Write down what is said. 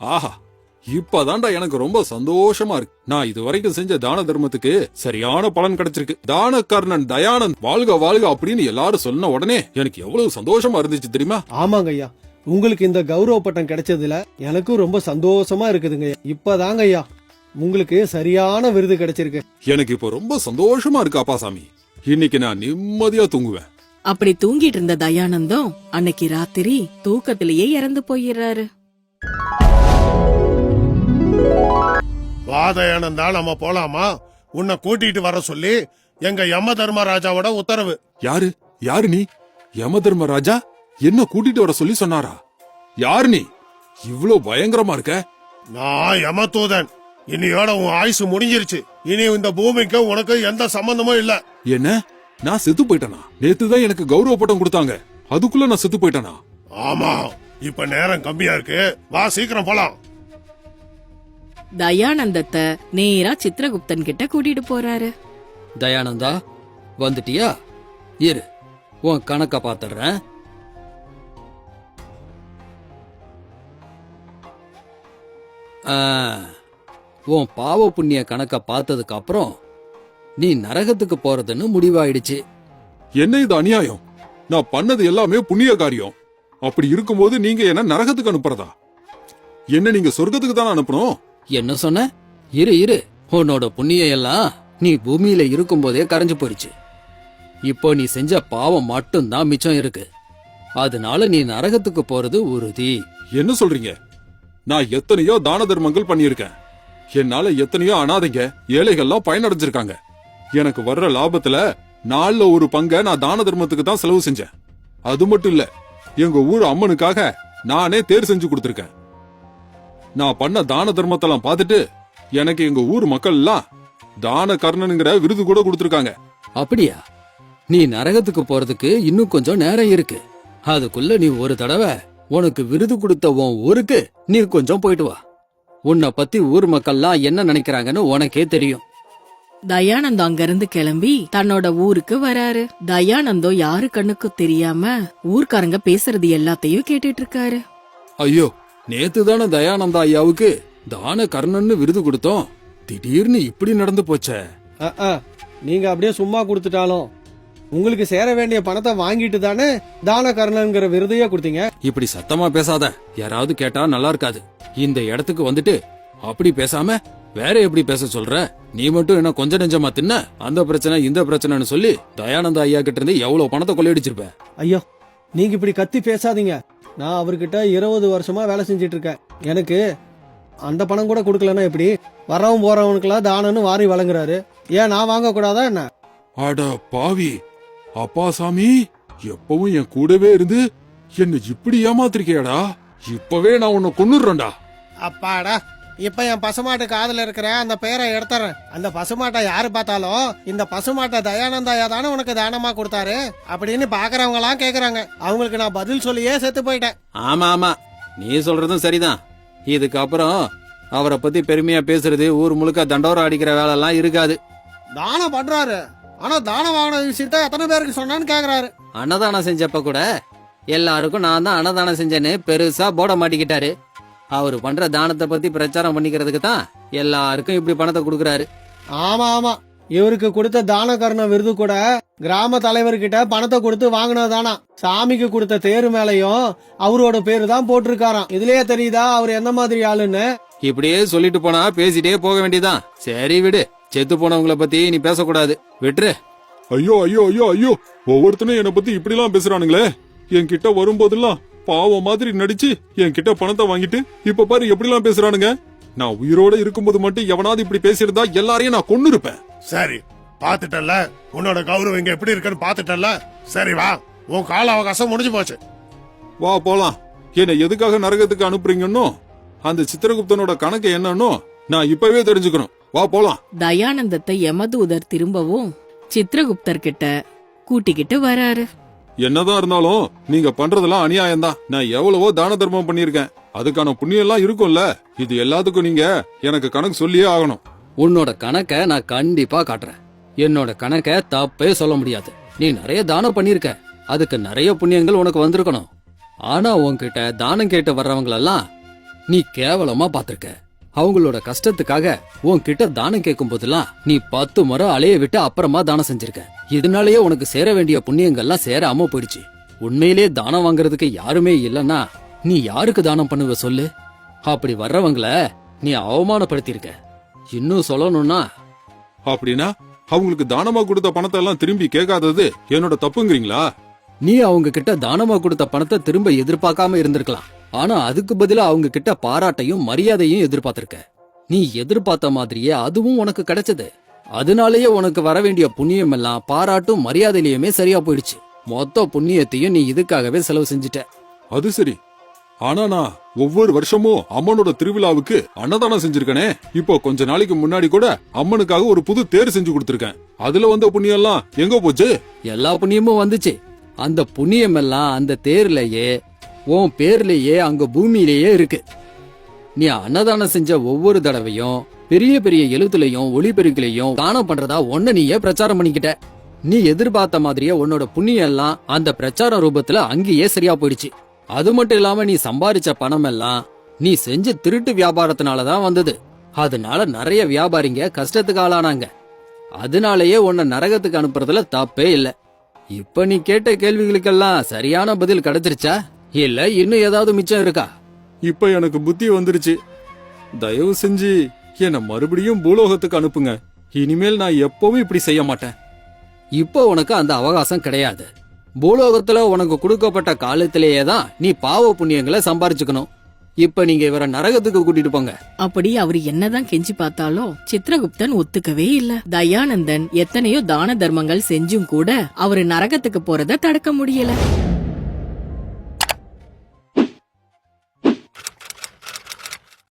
ஆஹா, இப்பதான்டா எனக்கு ரொம்ப சந்தோஷமா இருக்கு. நான் இதுவரைக்கும் செஞ்ச தான தர்மத்துக்கு சரியான பலன் கிடைச்சிருக்கு. தான கர்ணன் தயானந்த் வாழ்க வாழ்க அப்படின்னு எல்லாரும் சொன்ன உடனே எனக்கு எவ்வளவு சந்தோஷமா இருந்துச்சு தெரியுமா? ஆமாங்க ஐயா, உங்களுக்கு இந்த கௌரவ பட்டம் கிடைச்சதுல எனக்கும் ரொம்ப சந்தோஷமா இருக்குதுங்க. இப்பதாங்க ஐயா உங்களுக்கு சரியான விருது கிடைச்சிருக்கு. எனக்கு இப்போ ரொம்ப சந்தோஷமா இருக்கு அப்பாசாமி. இன்னைக்கு நான் நிம்மதியா தூங்குவேன். அப்படி தூங்கிட்டு இருந்த தயானந்தம் அன்னைக்கு ராத்திரி தூக்கத்திலேயே இறந்து போயிடுறாரு. வாதயானந்தா, நம்ம போலாமா? உன்னை கூட்டிட்டு வர சொல்லி எங்க யம தர்மராஜாவோட உத்தரவு. யாரு நீ? யம தர்மராஜா என்ன கூட்டிட்டு வர சொல்லி சொன்னாரா? யாரு நீ? இவ்ளோ பயங்கரமா இருக்க. நான் யமதூதன். இனியோட உன் ஆயுசு முடிஞ்சிருச்சு. இனி இந்த பூமிக்கு உனக்கு எந்த சம்பந்தமும் இல்ல. என்ன? நான் செத்து போயிட்டனா? நேத்துதான் எனக்கு கௌரவ பட்டம் கொடுத்தாங்க, அதுக்குள்ள நான் செத்து போயிட்டனா? ஆமா, இப்ப நேரம் கம்மியா இருக்கு, வா சீக்கிரம் போலாம். தயானந்தத்தை நேரா சித்திரகுப்தன் கிட்ட கூட்டிட்டு போறாரு. தயானந்தா, வந்துட்டியா? இரு, உன் கணக்க பாத்துறேன். உன் பாவ புண்ணிய கணக்க பார்த்ததுக்கு அப்புறம் நீ நரகத்துக்கு போறதுன்னு முடிவாயிடுச்சு. என்ன இது அநியாயம்? நான் பண்ணது எல்லாமே புண்ணிய காரியம். அப்படி இருக்கும்போது நீங்க என்ன நரகத்துக்கு அனுப்புறதா? என்ன நீங்க சொர்க்கத்துக்கு தானே அனுப்பணும்? என்ன சொன்ன? இரு, உன்னோட புண்ணியம் எல்லாம் நீ பூமியில இருக்கும்போதே கரைஞ்சு போயிடுச்சு. இப்போ நீ செஞ்ச பாவம் மட்டும்தான் மிச்சம் இருக்கு. அதனால நீ நரகத்துக்கு போறது உறுதி. என்ன சொல்றீங்க? நான் எத்தனையோ தான தர்மங்கள் பண்ணியிருக்கேன். என்னால எத்தனையோ அனாதைங்க ஏழைகள்லாம் பயனடைஞ்சிருக்காங்க. எனக்கு வர்ற லாபத்துல 4ல் 1 பங்கை நான் தான தர்மத்துக்கு தான் செலவு செஞ்சேன். அது மட்டும் இல்ல, எங்க ஊர் அம்மனுக்காக நானே தேர் செஞ்சு கொடுத்திருக்கேன். நான் பண்ண தான தர்மத்தெல்லாம் பார்த்துட்டு எனக்கு எங்க ஊர் மக்கள் எல்லாம் தான கர்ணனுங்கிற விருது கூட கொடுத்திருக்காங்க. அப்படியா? நீ நரகத்துக்கு போறதுக்கு இன்னும் கொஞ்சம் நேரம் இருக்கு. அதுக்குள்ள நீ ஒரு தடவை உனக்கு விருது கொடுத்த உன் ஊருக்கு நீ கொஞ்சம் போயிட்டு வா. உன்னை பத்தி ஊர் மக்கள்லாம் என்ன நினைக்கிறாங்கன்னு உனக்கே தெரியும். தயானந்தம் அங்கிருந்து கிளம்பி தன்னோட ஊருக்கு வராரு. தயானந்தம் யாரு கண்ணுக்கு தெரியாம ஊர்க்காரங்க பேசுறது எல்லாத்தையும் கேட்டுட்டு இருக்காரு. ஐயோ, நேத்து தானே தயானந்தா ஐயாவுக்கு தான கர்ணன்னு விருது கொடுத்தோம். திடீர்னு இப்படி நடந்து போச்சே. நீங்க அப்படியே சும்மா கொடுத்துட்டாலும் உங்களுக்கு சேர வேண்டிய பணத்தை வாங்கிட்டு தானே தான கர்ணன்கிற விருதையே கொடுத்தீங்க. இப்படி சத்தமா பேசாத, யாராவது கேட்டா நல்லா இருக்காது. இந்த இடத்துக்கு வந்துட்டு அப்படி பேசாம வேற எப்படி பேச சொல்ற? நீ மட்டும் என்ன கொஞ்ச நெஞ்சமா தின்ன? அந்த பிரச்சனை இந்த பிரச்சனைன்னு சொல்லி தயானந்தா ஐயா கிட்ட இருந்து எவ்வளவு பணத்தை கொள்ளையடிச்சிருப்ப. ஐயோ, நீங்க இப்படி கத்தி பேசாதீங்க. நான் அவர்கிட்ட 20 வருஷமா வேலை செஞ்சிட்டு இருக்கேன். எனக்கு அந்த பணம் கூட கொடுக்கலன்னா எப்படி? வரவும் போறவனுக்கெல்லாம் தானன்னு வாரி வழங்குறாரு. ஏன் நான் வாங்க கூடாதா என்ன? அட பாவி, அப்பாசாமி எப்பவும் என் கூடவே இருந்து என்ன இப்படி ஏமாத்திருக்கியாடா. இப்பவே நான் உன்னை கொன்னுடுறேன்டா. அப்பாடா, இப்ப என் பசுமாட்டு காதுல இருக்கிற அந்த பேரை எடுத்துறேன். அந்த பசுமாட்டை யாரு பார்த்தாலும் இந்த பசுமாட்டை தயானந்தாயா தானே உனக்கு தானமா கொடுத்தாரு அப்படின்னு பாக்குறவங்க எல்லாம் கேக்குறாங்க. அவங்களுக்கு நான் பதில் சொல்லியே செத்து போயிட்டேன். ஆமா, நீ சொல்றதும் சரிதான். இதுக்கப்புறம் அவரை பத்தி பெருமையா பேசுறது ஊர் முழுக்க தண்டோரம் அடிக்கிற வேலை எல்லாம் இருக்காது. தானம் பண்றாரு, ஆனா தானம் வாங்கின விஷயத்த எத்தனை பேருக்கு சொன்னான்னு கேக்குறாரு. அன்னதானம் செஞ்சப்ப கூட எல்லாருக்கும் நான் தான் அன்னதானம் செஞ்சேன்னு பெருசா போட மாட்டிக்கிட்டாரு. அவரு பண்ற தானத்தை பத்தி பிரச்சாரம் பண்ணிக்கிறதுக்கு தான் எல்லாருக்கும் இப்படி பணத்தை கொடுக்கறாரு. ஆமா, இவருக்கு கொடுத்த தான கர்ண விருது கூட கிராம தலைவர்கிட்ட பணத்தை கொடுத்து வாங்கினதானா. சாமிக்கு கொடுத்த தேரு மேலையும் அவரோட பேரு தான் போட்டிருக்காராம். இதுலயே தெரியுதா அவர் எந்த மாதிரி ஆளுன்னு? இப்படியே சொல்லிட்டு போனா பேசிட்டே போக வேண்டியதான். சரி விடு, செத்து போனவங்கள பத்தி நீ பேசக்கூடாது, விட்டுரு. ஐயோ ஐயோ ஐயோ ஐயோ, ஒவ்வொருத்தனும் என்னை பத்தி இப்படி எல்லாம் பேசுறானுங்களே. என்கிட்ட வரும்போதெல்லாம் பாவம் மாதிரி நடிச்சு என்கிட்ட பணத்தை வாங்கிட்டு இப்ப பாரு எப்படி எல்லாம் பேசுறானுங்க. நான் உயிரோட இருக்கும்போது மட்டும் எவனாவது இப்படி பேசியிருந்தா எல்லாரையும் நான் கொன்னு இருப்பேன். சரி, பாத்துட்டல்ல உன்னோட கௌரவம் இங்க எப்படி இருக்குன்னு பாத்துட்டல்ல. சரி வா, உன் கால அவகாசம் முடிஞ்சு போச்சு. வா போலாம். என்ன எதுக்காக நரகத்துக்கு அனுப்புறீங்கன்னு அந்த சித்திரகுப்தனோட கணக்கு என்னன்னு நான் இப்பவே தெரிஞ்சுக்கணும். வா போலாம். தயானந்தத்தை யமதூதர் திரும்பவும் சித்திரகுப்தர் கிட்ட கூட்டிக்கிட்டு வராரு. என்னதான் இருந்தாலும் நீங்க பண்றதெல்லாம் அநியாயம்தான். நான் எவ்வளவோ தான தர்மம் பண்ணிருக்கேன், அதுக்கான புண்ணியம் எல்லாம் இருக்கும்ல. இது எல்லாத்துக்கும் நீங்க எனக்கு கணக்கு சொல்லியே ஆகணும். உன்னோட கணக்க நான் கண்டிப்பா காட்டுறேன். என்னோட கணக்க தப்பே சொல்ல முடியாது. நீ நிறைய தானம் பண்ணிருக்க, அதுக்கு நிறைய புண்ணியங்கள் உனக்கு வந்திருக்கணும். ஆனா உன்கிட்ட தானம் கேட்டு வர்றவங்களெல்லாம் நீ கேவலமா பாத்திருக்க. அவங்களோட கஷ்டத்துக்காக உன்கிட்ட தானம் கேட்கும் போதெல்லாம் நீ 10 முறை அலைய விட்டு அப்புறமா தானம் செஞ்சிருக்க. இதனாலேயே உனக்கு சேர வேண்டிய புண்ணியங்கள்லாம் சேராம போயிடுச்சு. உண்மையிலே தானம் வாங்குறதுக்கு யாருமே இல்லன்னா நீ யாருக்கு தானம் பண்ணுவ சொல்லு? அப்படி வர்றவங்கள நீ அவமானப்படுத்தியிருக்க. இன்னும் சொல்லணும்னா அப்படின்னா அவங்களுக்கு தானமா கொடுத்த பணத்தை எல்லாம் திரும்பி கேட்காதது என்னோட தப்புங்கிறீங்களா? நீ அவங்க கிட்ட தானமா கொடுத்த பணத்தை திரும்ப எதிர்பார்க்காம இருந்திருக்கலாம். ஆனா அதுக்கு பதிலா அவங்க கிட்ட பாராட்டையும் மரியாதையும் எதிர்பார்த்திருக்க. நீ எதிர்பார்த்த மாதிரியே அதுவும் உனக்கு கிடைச்சது. அதனாலேயே உனக்கு வர வேண்டிய புண்ணியம் எல்லாம் பாராட்டும் மரியாதையிலயுமே சரியா போயிடுச்சு. மொத்த புண்ணியத்தையும் நீ இதுக்காகவே செலவு செஞ்சுட்ட. அது சரி. ஆனா நான் ஒவ்வொரு வருஷமும் அம்மனோட திருவிழாவுக்கு அன்னதானம் செஞ்சிருக்கனே. இப்போ கொஞ்ச நாளைக்கு முன்னாடி கூட அம்மனுக்காக ஒரு புது தேர் செஞ்சு கொடுத்திருக்கேன். அதுல வந்த புண்ணியம் எல்லாம் எங்க போச்சு? எல்லா புண்ணியமும் வந்துச்சு. அந்த புண்ணியம் எல்லாம் அந்த தேர்லயே உன் பேர்லயே அங்க பூமியிலேயே இருக்கு. நீ அன்னதானம் செஞ்ச ஒவ்வொரு தடவையும் பெரிய பெரிய எழுத்துலயும் ஒளிபெருக்கிலையும் தானம் பண்றதா ஒன்ன நீயே பிரச்சாரம் பண்ணிக்கிட்ட. நீ எதிர்பார்த்த மாதிரியே உன்னோட புண்ணியம் எல்லாம் அந்த பிரச்சார ரூபத்துல அங்கேயே சரியா போயிடுச்சு. அது மட்டும் இல்லாம நீ சம்பாதிச்ச பணம் எல்லாம் நீ செஞ்ச திருட்டு வியாபாரத்தினாலதான் வந்தது. அதனால நிறைய வியாபாரிங்க கஷ்டத்துக்கு ஆளானாங்க. அதனாலயே உன்னை நரகத்துக்கு அனுப்புறதுல தப்பே இல்ல. இப்ப நீ கேட்ட கேள்விகளுக்கெல்லாம் சரியான பதில் கிடைச்சிருச்சா, இல்ல இன்னும் ஏதாவது மிச்சம் இருக்கா? இப்ப எனக்கு புத்தி வந்துருச்சு. தயவு செஞ்சு என்ன மறுபடியும் பூலோகத்துக்கு அனுப்புங்க. இனிமேல் நான் எப்பவும் இப்படி செய்ய மாட்டேன். இப்போ உனக்கு அந்த அவகாசம் கிடையாது. பூலோகத்துல உனக்கு கொடுக்கப்பட்ட காலத்திலேயே தான் நீ பாவ புண்ணியங்களை சம்பாரிச்சுக்கணும். இப்ப நீங்க இவரை நரகத்துக்கு கூட்டிட்டு போங்க. அப்படி அவரு என்னதான் கெஞ்சி பார்த்தாலும் சித்ரகுப்தன் ஒத்துக்கவே இல்ல. தயானந்தன் எத்தனையோ தான தர்மங்கள் செஞ்சும் கூட அவரு நரகத்துக்கு போறத தடுக்க முடியல.